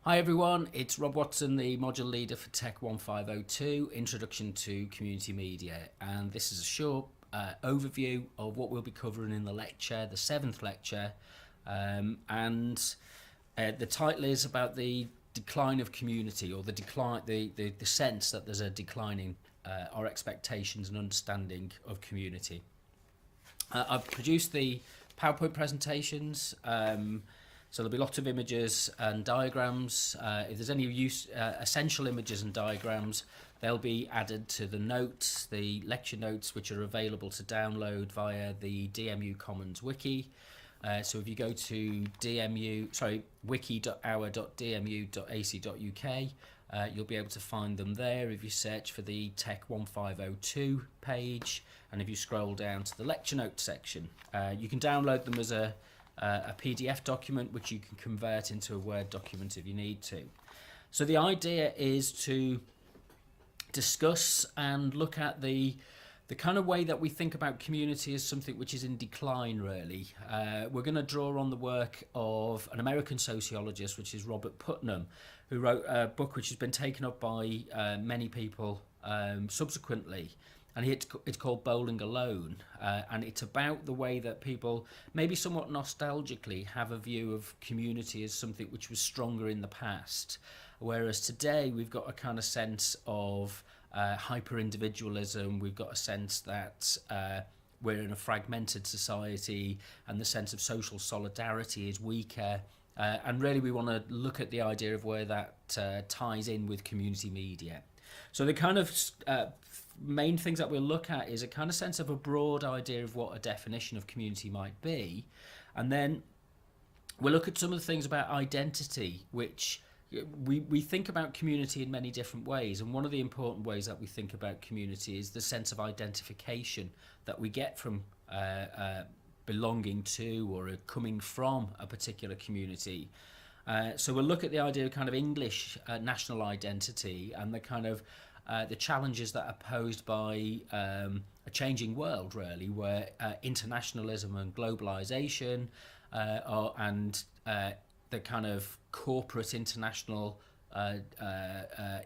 Hi everyone, it's Rob Watson, the module leader for TECH1502 Introduction to Community Media, and this is a short overview of what we'll be covering in the lecture, the 7th lecture, and the title is about the decline of community, or the sense that there's a decline in our expectations and understanding of community. I've produced the PowerPoint presentations. So there'll be lots of images and diagrams. If there's any essential images and diagrams, they'll be added to the notes, the lecture notes, which are available to download via the DMU Commons wiki. So if you go to wiki.our.dmu.ac.uk, you'll be able to find them there if you search for the TECH1502 page, and if you scroll down to the lecture notes section, you can download them as a PDF document, which you can convert into a Word document if you need to. So the idea is to discuss and look at the kind of way that we think about community as something which is in decline, really. We're going to draw on the work of an American sociologist, which is Robert Putnam, who wrote a book which has been taken up by many people subsequently. And it's called Bowling Alone, and it's about the way that people, maybe somewhat nostalgically, have a view of community as something which was stronger in the past, whereas today we've got a kind of sense of hyper-individualism. We've got a sense that we're in a fragmented society, and the sense of social solidarity is weaker. And really we want to look at the idea of where that ties in with community media. So the kind of main things that we'll look at is a kind of sense of a broad idea of what a definition of community might be, and then we'll look at some of the things about identity, which we think about community in many different ways, and one of the important ways that we think about community is the sense of identification that we get from belonging to or coming from a particular community. So we'll look at the idea of kind of English national identity and the kind of the challenges that are posed by a changing world, really, where internationalism and globalization and the kind of corporate international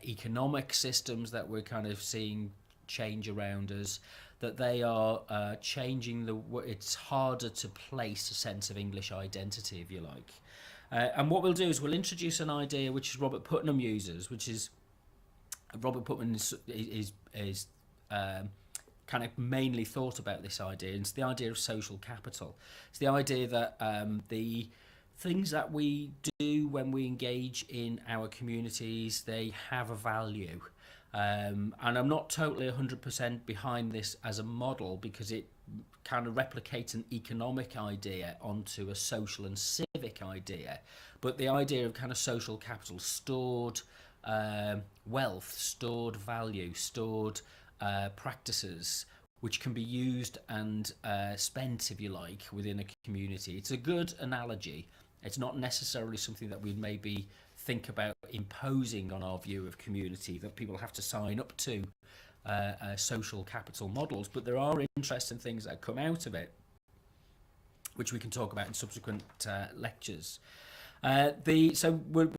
economic systems that we're kind of seeing change around us, that they are changing it's harder to place a sense of English identity, if you like. And what we'll do is we'll introduce an idea which Robert Putnam uses, which is Robert Putnam is kind of mainly thought about this idea. It's the idea of social capital. It's the idea that the things that we do when we engage in our communities, they have a value. And I'm not totally 100% behind this as a model, because it kind of replicates an economic idea onto a social and civic idea. But the idea of kind of social capital, stored wealth, stored value, stored practices, which can be used and spent, if you like, within a community. It's a good analogy. It's not necessarily something that we'd maybe think about imposing on our view of community, that people have to sign up to social capital models, but there are interesting things that come out of it, which we can talk about in subsequent lectures. So we're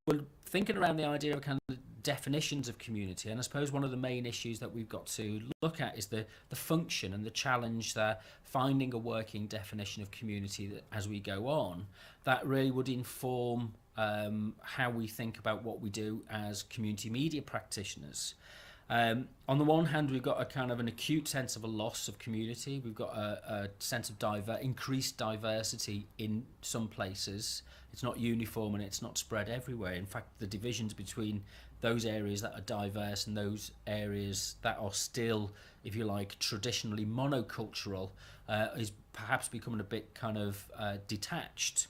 thinking around the idea of kind of definitions of community, and I suppose one of the main issues that we've got to look at is the function and the challenge that finding a working definition of community that, as we go on, that really would inform how we think about what we do as community media practitioners. On the one hand, we've got a kind of an acute sense of a loss of community. We've got a sense of increased diversity in some places. It's not uniform and it's not spread everywhere. In fact, the divisions between those areas that are diverse and those areas that are still, if you like, traditionally monocultural is perhaps becoming a bit kind of detached.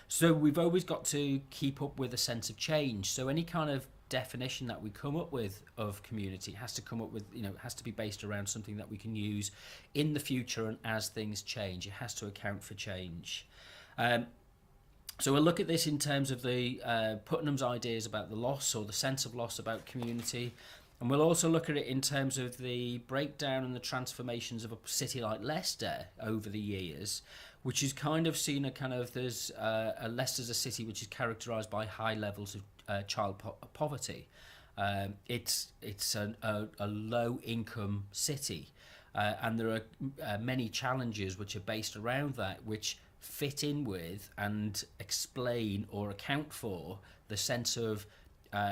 So we've always got to keep up with a sense of change. So any kind of definition that we come up with of community has to come up with, has to be based around something that we can use in the future, and as things change, it has to account for change. So we'll look at this in terms of the Putnam's ideas about the loss, or the sense of loss about community, and we'll also look at it in terms of the breakdown and the transformations of a city like Leicester over the years, which is kind of seen a kind of there's Leicester's a city which is characterised by high levels of child poverty. It's a low income city, and there are many challenges which are based around that, which fit in with and explain or account for the sense of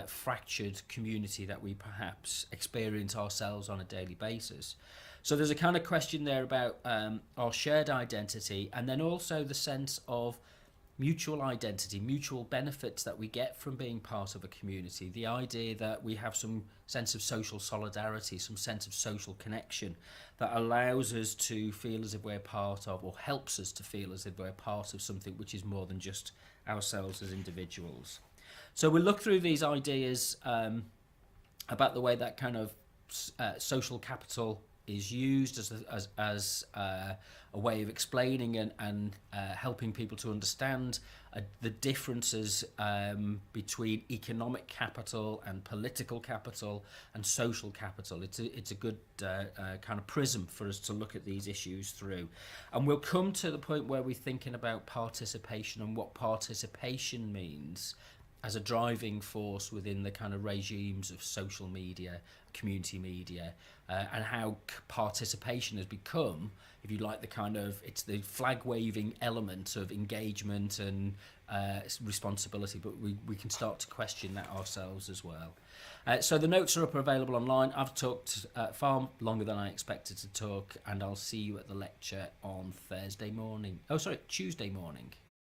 fractured community that we perhaps experience ourselves on a daily basis. So there's a kind of question there about our shared identity, and then also the sense of mutual identity, mutual benefits that we get from being part of a community. The idea that we have some sense of social solidarity, some sense of social connection that allows us to feel as if we're part of, or helps us to feel as if we're part of something which is more than just ourselves as individuals. So we'll look through these ideas about the way that kind of social capital is used as a way of explaining and helping people to understand the differences between economic capital and political capital and social capital. It's a good kind of prism for us to look at these issues through. And we'll come to the point where we're thinking about participation and what participation means as a driving force within the kind of regimes of social media, community media, and how participation has become, if you like, it's the flag-waving element of engagement and responsibility, but we can start to question that ourselves as well. So the notes are available online. I've talked far longer than I expected to talk, and I'll see you at the lecture on Tuesday morning.